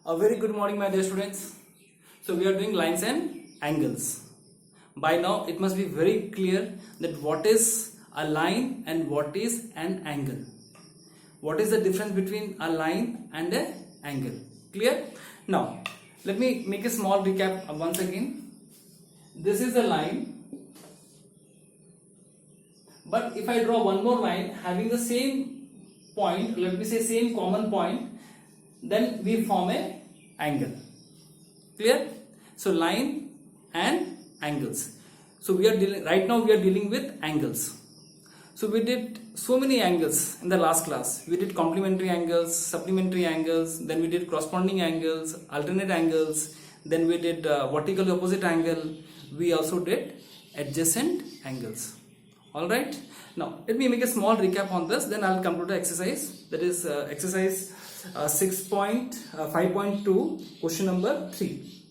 A very good morning, my dear students. So we are doing lines and angles. By now it must be very clear that what is a line and what is an angle. What is the difference between a line and an angle? Clear? Now let me make a small recap once again. This is a line, but if I draw one more line having the same point, let me say same common point, then we form a angle. Clear? So line and angles. So we are dealing right now, we are dealing with angles. So we did so many angles in the last class. We did complementary angles, supplementary angles, then we did corresponding angles, alternate angles, then we did vertically opposite angle. We also did adjacent angles. Alright, now let me make a small recap on this, then I'll come to the exercise, that is exercise 6.5.2, question number 3.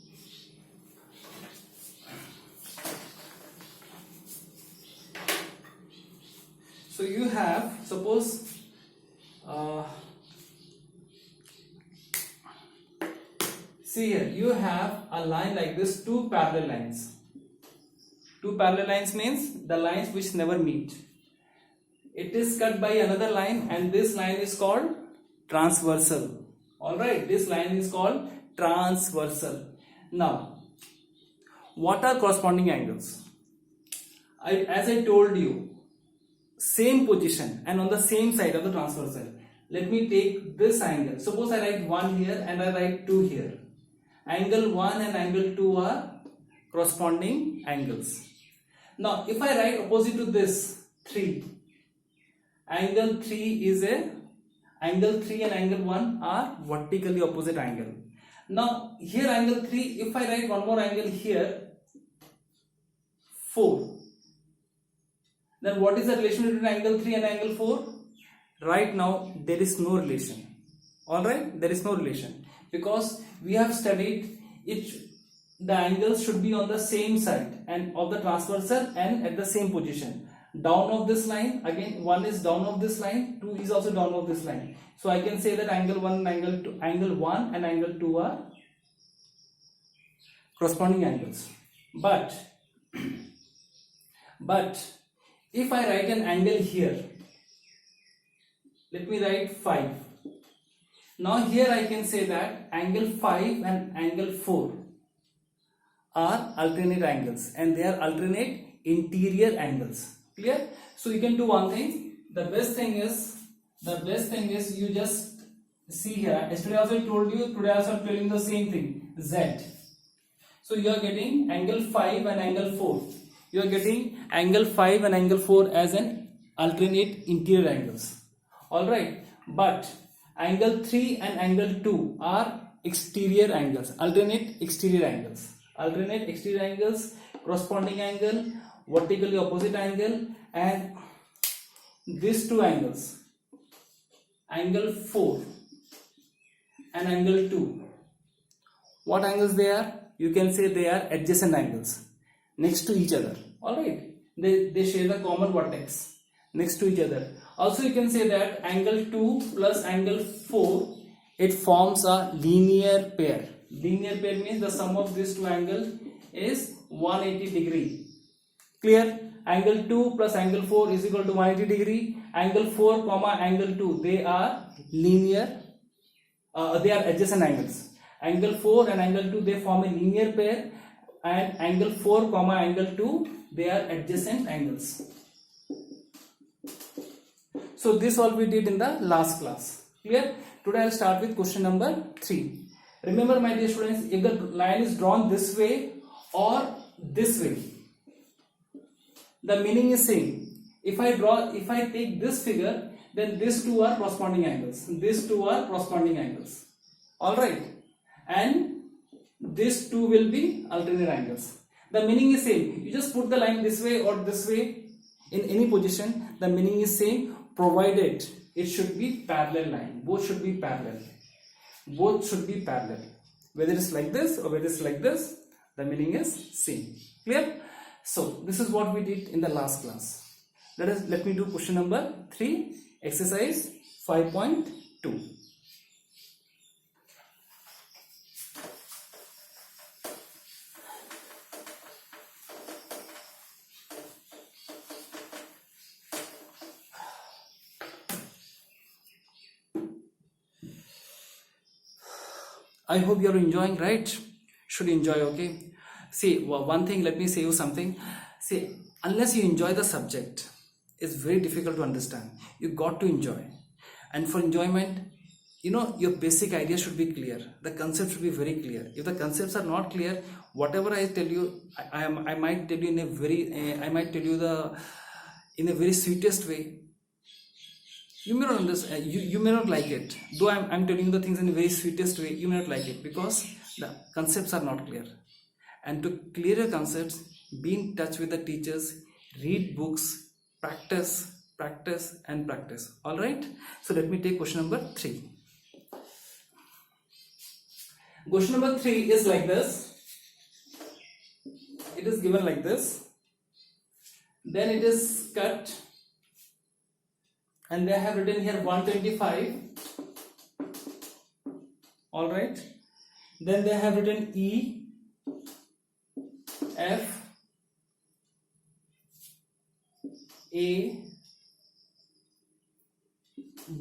So you have, suppose see here, you have a line like this, two parallel lines. Two parallel lines means the lines which never meet. It is cut by another line and this line is called transversal. Alright, this line is called transversal. Now, what are corresponding angles? As I told you, same position and on the same side of the transversal. Let me take this angle. Suppose I write 1 here and I write 2 here. Angle 1 and angle 2 are corresponding angles. Now, if I write opposite to this 3, angle 3 is angle 3 and angle 1 are vertically opposite angle. Now, here angle 3, if I write one more angle here, 4. Then what is the relation between angle 3 and angle 4? Right now, there is no relation. Alright, there is no relation. Because we have studied the angles should be on the same side and of the transversal and at the same position. Down of this line, again 1 is down of this line, 2 is also down of this line. So I can say that angle 1 and angle 1 and angle 2 are corresponding angles. But if I write an angle here, let me write 5. Now here I can say that angle 5 and angle 4 are alternate angles and they are alternate interior angles. Clear? So you can do one thing. The best thing is you just see here. Yesterday also I told you, today also I am telling the same thing, Z. So you are getting angle 5 and angle 4. You are getting angle 5 and angle 4 as an alternate interior angles. Alright, but angle 3 and angle 2 are exterior angles, alternate exterior angles. Alternate exterior angles, corresponding angle, vertically opposite angle, and these two angles, angle 4 and angle 2. What angles they are? You can say they are adjacent angles, next to each other. Alright, they share the common vertex next to each other. Also you can say that angle 2 plus angle 4, it forms a linear pair. Linear pair means the sum of these two angles is 180 degree. Clear? Angle 2 plus angle 4 is equal to 180 degree. Angle 4 comma angle 2, they are linear, they are adjacent angles. Angle 4 and angle 2, they form a linear pair, and angle 4 comma angle 2, they are adjacent angles. So this all we did in the last class. Clear? Today I will start with question number 3. Remember, my dear students, if the line is drawn this way or this way, the meaning is same. If I take this figure, then these two are corresponding angles. These two are corresponding angles. Alright. And these two will be alternate angles. The meaning is same. You just put the line this way or this way in any position, the meaning is same, provided it should be parallel line. Both should be parallel. Both should be parallel. Whether it's like this or whether it's like this, the meaning is same. Clear? So this is what we did in the last class. Let me do question number 3, exercise 5.2. I hope you are enjoying, right? Should enjoy, okay? See, one thing, let me say you something. See, unless you enjoy the subject, it's very difficult to understand. You got to enjoy. And for enjoyment, your basic idea should be clear. The concept should be very clear. If the concepts are not clear, whatever I tell you, I might tell you in a very sweetest way. You may not understand, you may not like it. Though I'm telling you the things in a very sweetest way, you may not like it because the concepts are not clear. And to clear your concepts, be in touch with the teachers, read books, practice, and practice. Alright? So let me take question number 3. Question number 3 is like this. It is given like this. Then it is cut. And they have written here 125. Alright. Then they have written E, F, A,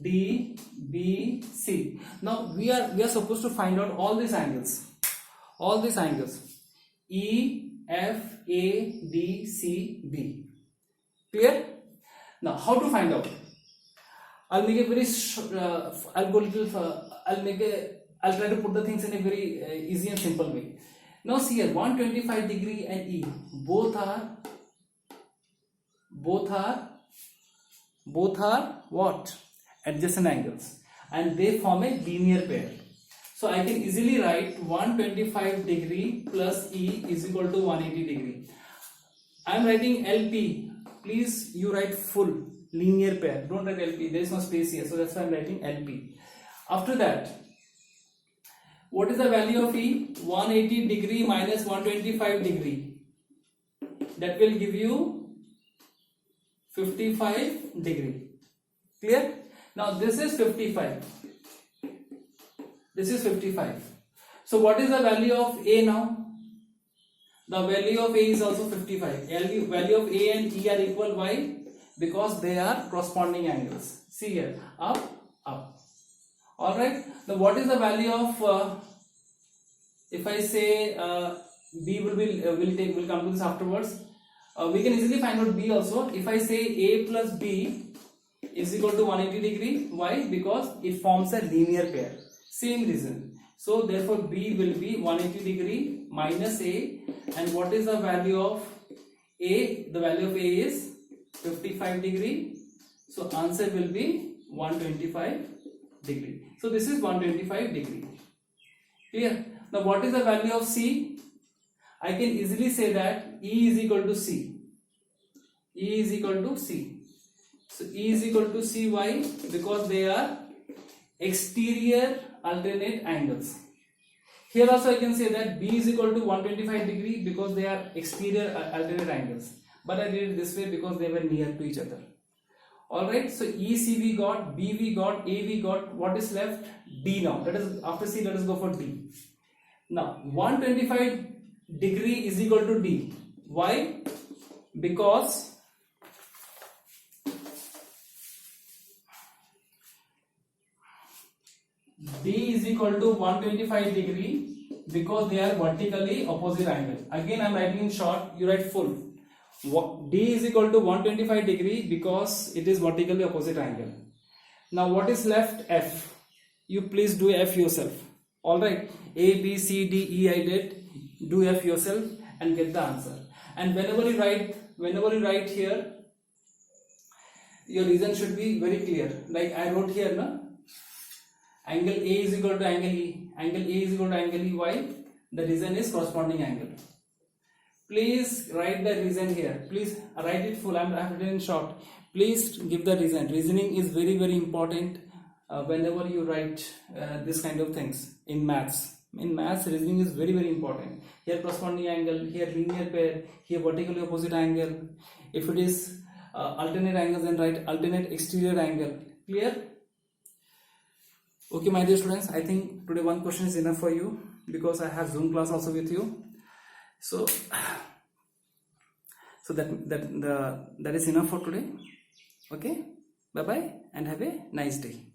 D, B, C. Now we are supposed to find out all these angles. E, F, A, D, C, B. Clear? Now how to find out? I'll make a very I'll try to put the things in a very easy and simple way. Now see here, 125 degree and E both are what? Adjacent angles, and they form a linear pair. So I can easily write 125 degree plus E is equal to 180 degree. I am writing LP. Please you write full linear pair. Don't write LP. There is no space here, so that's why I am writing LP. After that, what is the value of E? 180 degree minus 125 degree. That will give you 55 degree. Clear? Now this is 55. This is 55. So what is the value of A now? The value of A is also 55. Value of A and E are equal. Why? Because they are corresponding angles. See here, up, up. Alright. Now what is the value of if I say B will come to this afterwards. We can easily find out B also. If I say A plus B is equal to 180 degree. Why? Because it forms a linear pair. Same reason. So therefore B will be 180 degree minus A. And what is the value of A? The value of A is 55 degree. So answer will be 125 degree. So this is 125 degree. Clear? Now what is the value of C? I can easily say that E is equal to C. E is equal to C. So E is equal to C. Why? Because they are exterior alternate angles. Here also I can say that B is equal to 125 degree because they are exterior alternate angles. But I did it this way because they were near to each other. Alright, so EC we got, B we got, A we got. What is left? D now. That is after C, let us go for D. Now 125 degree is equal to D. Why? Because D is equal to 125 degree because they are vertically opposite angle. Again I am writing in short, you write full. D is equal to 125 degree because it is vertically opposite angle. Now what is left? F. You please do F yourself. Alright, A, B, C, D, E I did. Do F yourself and get the answer. And whenever you write here, your reason should be very clear. Like I wrote here, na? Angle A is equal to angle E. Angle A is equal to angle E. Why? The reason is corresponding angle. Please write the reason here. Please write it full. I have written in short. Please give the reason. Reasoning is very, very important whenever you write this kind of things in maths. In maths, reasoning is very, very important. Here corresponding angle, here linear pair, here vertically opposite angle. If it is alternate angles, then write alternate exterior angle. Clear? Okay, my dear students, I think today one question is enough for you because I have Zoom class also with you. So that is enough for today. Okay, bye bye and have a nice day.